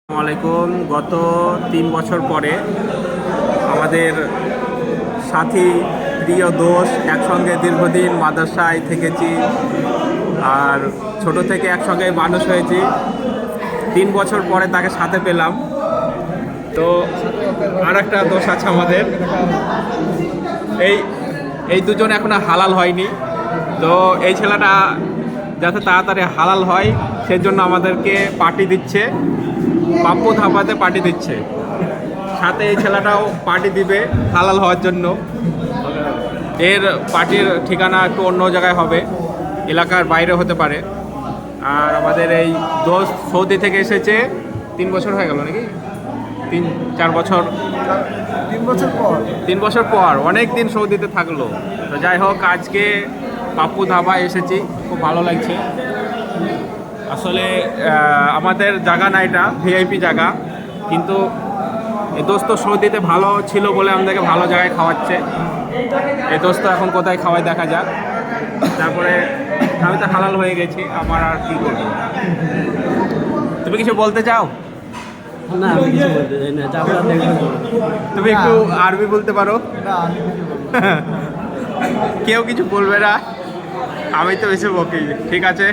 আসসালামাইকুম। গত 3 বছর পরে আমাদের সাথী প্রিয় দোষ একসঙ্গে দীর্ঘদিন মাদ্রাসায় থেকেছি আর ছোট থেকে একসঙ্গে মানুষ হয়েছি। 3 বছর পরে তাকে সাথে পেলাম। তো আর একটা দোষ আছে আমাদের, এই এই দুজন এখনো হালাল হয়নি। তো এই ছেলেটা যাতে তাড়াতাড়ি হালাল হয় সেজন্য আমাদেরকে পার্টি দিচ্ছে, পাপ্পু ধাবাতে পার্টি দিচ্ছে। সাথে এই ছেলেটাও পার্টি দিবে হালাল হওয়ার জন্য। এর পার্টির ঠিকানা একটু অন্য জায়গায় হবে, এলাকার বাইরে হতে পারে। আর আমাদের এই দোস্ত সৌদি থেকে এসেছে, 3 বছর হয়ে গেল নাকি 3-4 বছর, 3 বছর পর অনেক দিন সৌদিতে থাকলো। তো যাই হোক, আজকে পাপ্পু ধাবায় এসেছি, খুব ভালো লাগছে। আসলে আমাদের জায়গা না, এটা ভিআইপি জায়গা, কিন্তু এই দোস্ত সৌদিতে ভালো ছিল বলে আমাদেরকে ভালো জায়গায় খাওয়াচ্ছে। এই দোস্ত এখন কোথায় খাওয়ায় দেখা যাক। তারপরে আমি তো হালাল হয়ে গেছি, আমার আর কি করবো। তুমি কিছু বলতে চাও? না, আমি কিছু বলতে চাই না, যা আমরা দেখবো। তুমি একটু আরবি বলতে পারো? কেউ কিছু বলবে না, আমি তো এসে বকি। ঠিক আছে।